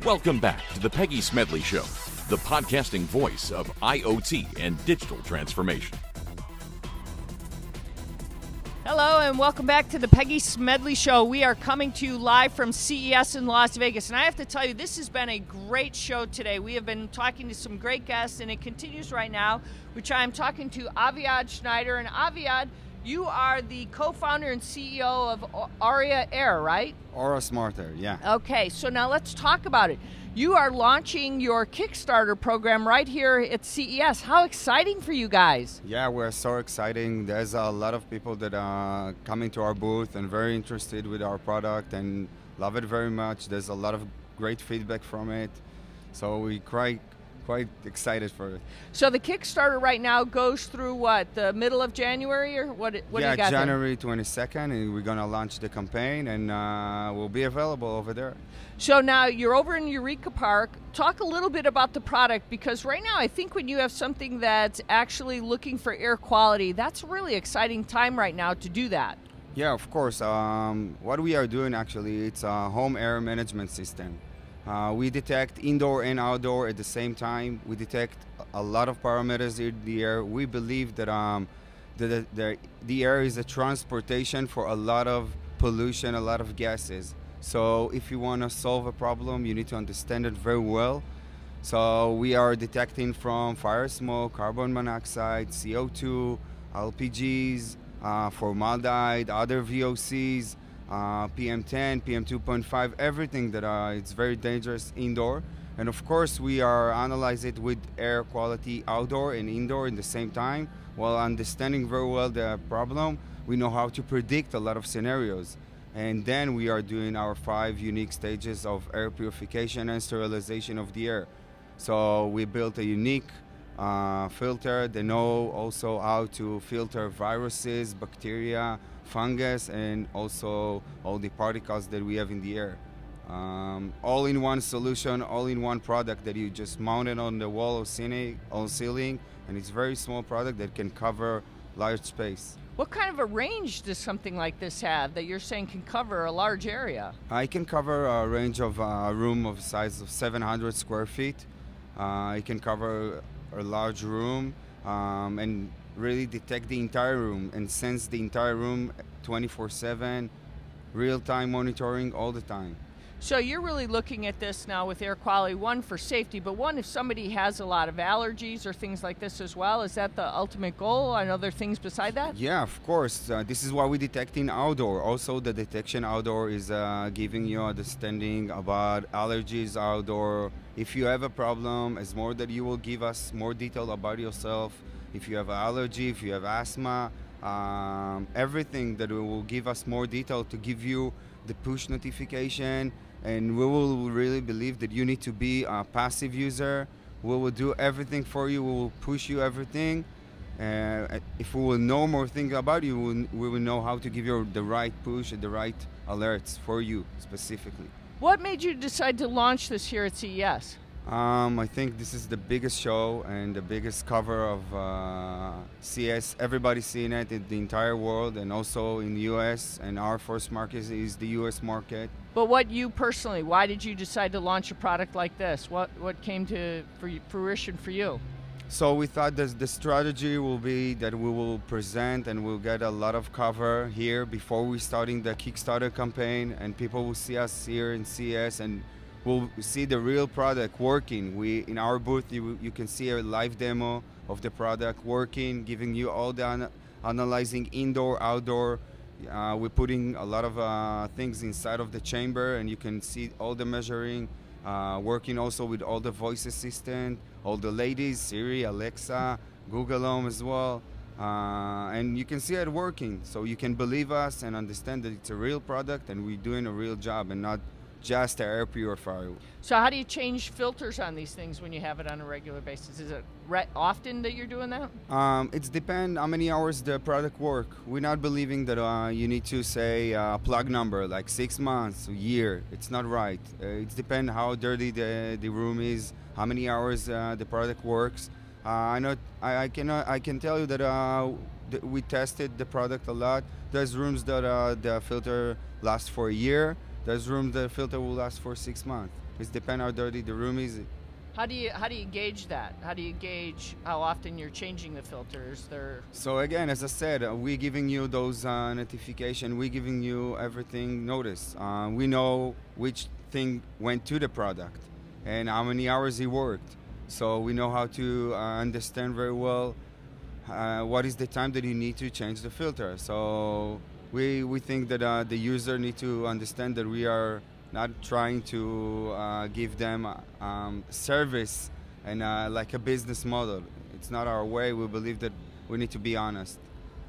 Welcome back to the Peggy Smedley Show, the podcasting voice of IoT and digital transformation. Hello and welcome back to the Peggy Smedley Show. We are coming to you live from CES in Las Vegas. And I have to tell you, this has been a great show today. We have been talking to some great guests, and it continues right now, which I'm talking to Aviad Schneider. And Aviad, you are the co-founder and CEO of Aria Air, right? Aura Smarter, yeah. Okay, so now let's talk about it. You are launching your Kickstarter program right here at CES. How exciting for you guys. Yeah, we're so exciting. There's a lot of people that are coming to our booth and very interested with our product and love it very much. There's a lot of great feedback from it. So we're quite excited for it. So the Kickstarter right now goes through what, the middle of January or what do you got Yeah, there? January 22nd, and we're going to launch the campaign, and we'll be available over there. So now you're over in Eureka Park. Talk a little bit about the product, because right now I think when you have something that's actually looking for air quality, that's a really exciting time right now to do that. Yeah, of course. What we are doing actually, it's a home air management system. We detect indoor and outdoor at the same time. We detect a lot of parameters in the air. We believe that the air is a transportation for a lot of pollution, a lot of gases. So if you want to solve a problem, you need to understand it very well. So we are detecting from fire smoke, carbon monoxide, CO2, LPGs, formaldehyde, other VOCs, PM10, PM2.5, everything that it's very dangerous indoor. And of course, we are analyze it with air quality outdoor and indoor in the same time. While understanding very well the problem, we know how to predict a lot of scenarios. And then we are doing our 5 unique stages of air purification and sterilization of the air. So we built a unique filter. They know also how to filter viruses, bacteria, fungus, and also all the particles that we have in the air. All-in-one solution, all-in-one product that you just mount it on the wall or ceiling, and it's a very small product that can cover large space. What kind of a range does something like this have that you're saying can cover a large area? I can cover a range of a room of size of 700 square feet. It can cover a large room and really detect the entire room and sense the entire room 24/7, real-time monitoring all the time. So you're really looking at this now with air quality, one for safety, but one if somebody has a lot of allergies or things like this as well. Is that the ultimate goal and other things beside that? Yeah, of course. This is why we detect in outdoor. Also, the detection outdoor is giving you understanding about allergies outdoor. If you have a problem, it's more that you will give us more detail about yourself. If you have an allergy, if you have asthma, everything that will give us more detail to give you the push notification. And we will really believe that you need to be a passive user. We will do everything for you. We will push you everything. If we will know more things about you, we will know how to give you the right push and the right alerts for you specifically. What made you decide to launch this here at CES? I think this is the biggest show and the biggest cover of CES. Everybody's seeing it in the entire world and also in the US, and our first market is the US market. But what you personally, why did you decide to launch a product like this? What came to fruition for you? So we thought that the strategy will be that we will present and we'll get a lot of cover here before we starting the Kickstarter campaign, and people will see us here in CES and we'll see the real product working. In our booth, you can see a live demo of the product working, giving you all the analyzing indoor, outdoor. We're putting a lot of things inside of the chamber, and you can see all the measuring, working also with all the voice assistant, all the ladies, Siri, Alexa, Google Home as well. And you can see it working, so you can believe us and understand that it's a real product and we're doing a real job and not just an air purifier. So how do you change filters on these things when you have it on a regular basis? Is it often that you're doing that? It depends how many hours the product work. We're not believing that you need to say a plug number like 6 months, a year. It's not right. It depends how dirty the room is, how many hours the product works. I can tell you that we tested the product a lot. There's rooms that the filter lasts for a year. There's rooms the filter will last for 6 months. It depends how dirty the room is. How do you gauge that? How do you gauge how often you're changing the filters? So again, as I said, we're giving you those notification. We're giving you everything notice. We know which thing went to the product and how many hours he worked. So we know how to understand very well what is the time that you need to change the filter. So we think that the user need to understand that we are not trying to give them service and like a business model. It's not our way. We believe that we need to be honest.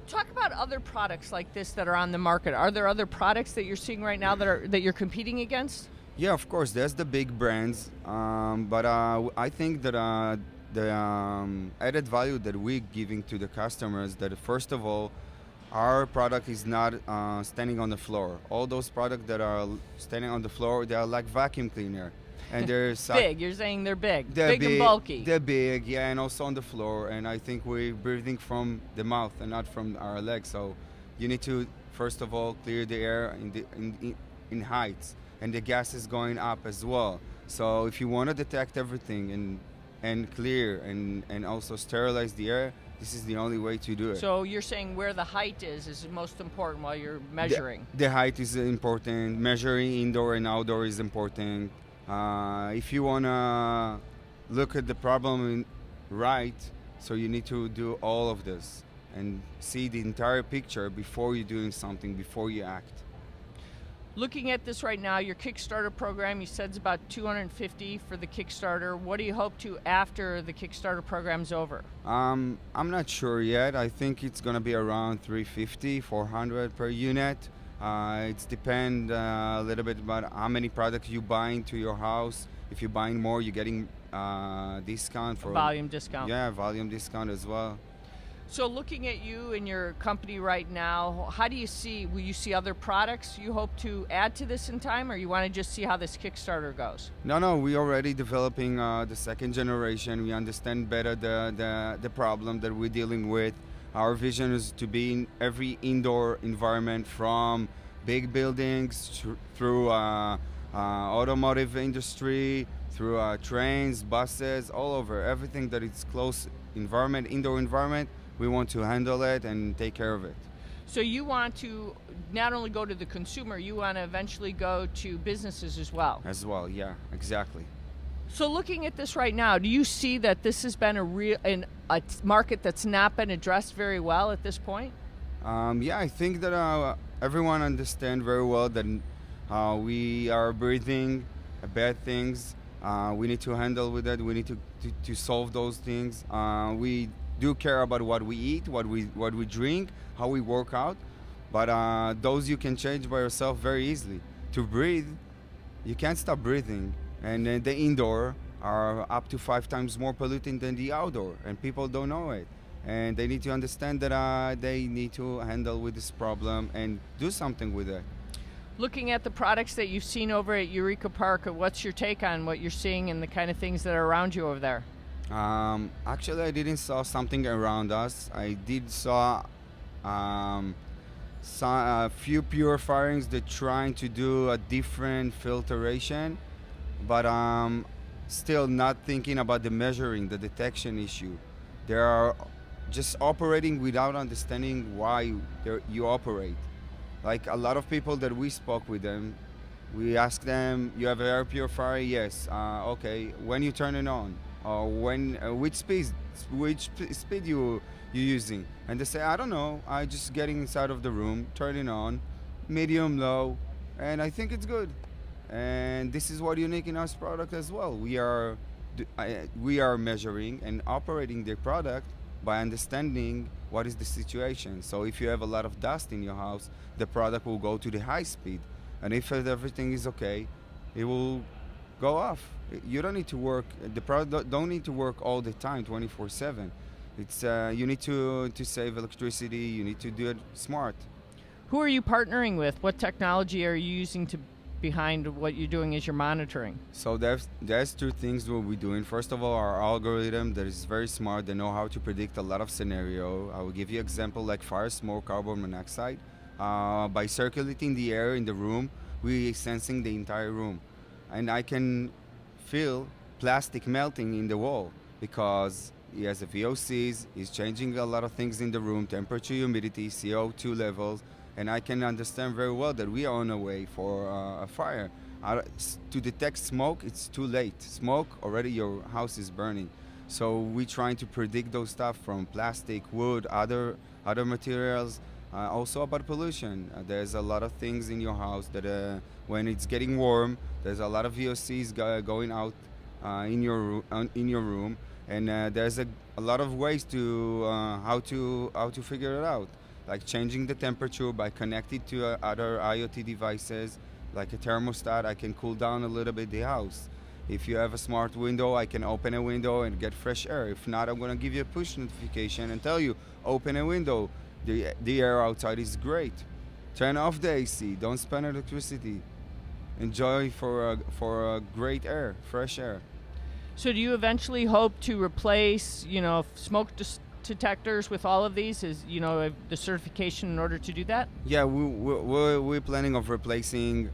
Talk about other products like this that are on the market. Are there other products that you're seeing right now that you're competing against? Yeah, of course. There's the big brands, but I think that the added value that we're giving to the customers, that first of all, our product is not standing on the floor. All those products that are standing on the floor, they are like vacuum cleaner. And they're big. You're saying they're big. They're big and bulky. They're big, yeah, and also on the floor. And I think we're breathing from the mouth and not from our legs. So you need to, first of all, clear the air in heights. And the gas is going up as well. So if you want to detect everything and clear and also sterilize the air, this is the only way to do it. So you're saying where the height is most important while you're measuring? The height is important. Measuring indoor and outdoor is important. If you want to look at the problem right, so you need to do all of this and see the entire picture before you're doing something, before you act. Looking at this right now, your Kickstarter program, you said it's about $250 for the Kickstarter. What do you hope to after the Kickstarter program's over? I'm not sure yet. I think it's going to be around $350, $400 per unit. It depends a little bit about how many products you buy into your house. If you're buying more, you're getting discount for volume discount. Yeah, volume discount as well. So looking at you and your company right now, how do you see, will you see other products you hope to add to this in time, or you want to just see how this Kickstarter goes? No, we're already developing the second generation. We understand better the problem that we're dealing with. Our vision is to be in every indoor environment, from big buildings through automotive industry, through trains, buses, all over. Everything that is close environment, indoor environment, we want to handle it and take care of it. So you want to not only go to the consumer, you want to eventually go to businesses as well? As well, yeah, exactly. So looking at this right now, do you see that this has been a market that's not been addressed very well at this point? Yeah, I think that everyone understands very well that we are breathing bad things. We need to handle with that. We need to solve those things. We do care about what we eat, what we drink, how we work out, but those you can change by yourself very easily. To breathe, you can't stop breathing, and the indoor are up to 5 times more polluting than the outdoor, and people don't know it. And they need to understand that they need to handle with this problem and do something with it. Looking at the products that you've seen over at Eureka Park, what's your take on what you're seeing and the kind of things that are around you over there? Actually, I didn't saw something around us. I did saw a few purifiers that trying to do a different filtration, but still not thinking about the measuring, the detection issue. They are just operating without understanding why you operate. Like a lot of people that we spoke with them, we asked them, you have an air purifier? Yes. Okay, when you turn it on? Or which speed you're using? And they say, I don't know, I just getting inside of the room, turn it on, medium, low, and I think it's good. And this is what unique in our product as well. We are measuring and operating the product by understanding what is the situation. So if you have a lot of dust in your house, the product will go to the high speed. And if everything is okay, it will go off. You don't need to work, the product don't need to work all the time, 24/7. It's you need to save electricity, you need to do it smart. Who are you partnering with? What technology are you using behind what you're doing as you're monitoring? So there's 2 things what we're doing. First of all, our algorithm that is very smart. They know how to predict a lot of scenario. I will give you example like fire, smoke, carbon monoxide. By circulating the air in the room, we're sensing the entire room. And I can feel plastic melting in the wall because he has a VOCs, he's changing a lot of things in the room, temperature, humidity, CO2 levels, and I can understand very well that we are on a way for a fire. To detect smoke, it's too late. Smoke, already your house is burning. So we're trying to predict those stuff from plastic, wood, other materials. Also about pollution. There's a lot of things in your house that when it's getting warm, there's a lot of VOCs going out in your room, and there's a lot of ways to how to figure it out, like changing the temperature by connecting to other IoT devices, like a thermostat. I can cool down a little bit the house. If you have a smart window, I can open a window and get fresh air. If not, I'm gonna give you a push notification and tell you, open a window. The air outside is great. Turn off the AC. Don't spend electricity. Enjoy for a great air, fresh air. So do you eventually hope to replace, smoke detectors with all of these? Is, the certification in order to do that? Yeah, we're planning of replacing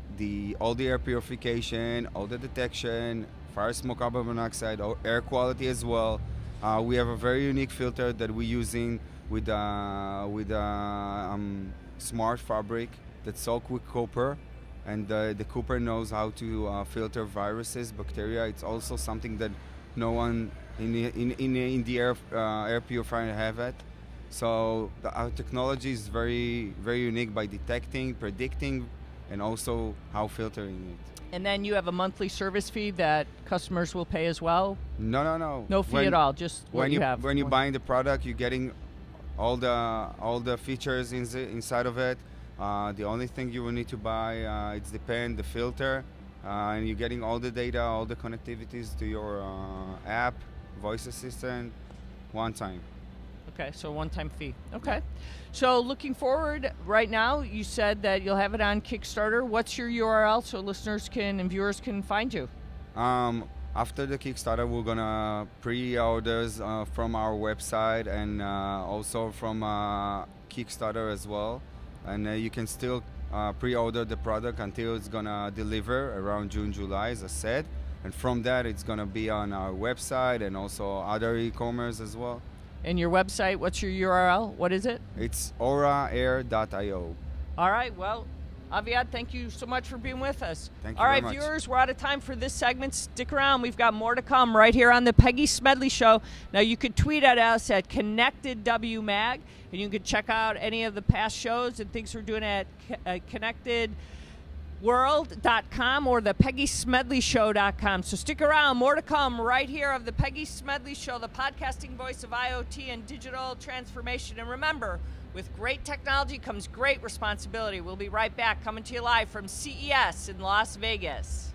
all the air purification, all the detection, fire, smoke, carbon monoxide, air quality as well. We have a very unique filter that we're using with smart fabric that's soaked with copper, and the copper knows how to filter viruses, bacteria. It's also something that no one in the air purifier have it. So our technology is very, very unique by detecting, predicting, and also how filtering it. And then you have a monthly service fee that customers will pay as well? No. No fee at all, just what you have. When you're buying the product, you're getting all the features inside of it. The only thing you will need to buy, it's the pen, the filter, and you're getting all the data, all the connectivities to your app, voice assistant, one time. Okay, so one-time fee. Okay. So looking forward, right now, you said that you'll have it on Kickstarter. What's your URL so listeners and viewers can find you? After the Kickstarter, we're gonna pre-orders from our website and also from Kickstarter as well. And you can still pre-order the product until it's gonna deliver around June, July, as I said. And from that, it's gonna be on our website and also other e-commerce as well. And your website, what's your URL? What is it? It's auraair.io. All right, well, Aviad, thank you so much for being with us. Thank you All right, very much. viewers, we're out of time for this segment. Stick around. We've got more to come right here on the Peggy Smedley Show. Now, you could tweet at us at ConnectedWMag, and you can check out any of the past shows and things we're doing at ConnectedWorld.com or the PeggySmedleyShow.com. So stick around. More to come right here of the Peggy Smedley Show, the podcasting voice of IoT and digital transformation. And remember, with great technology comes great responsibility. We'll be right back, coming to you live from CES in Las Vegas.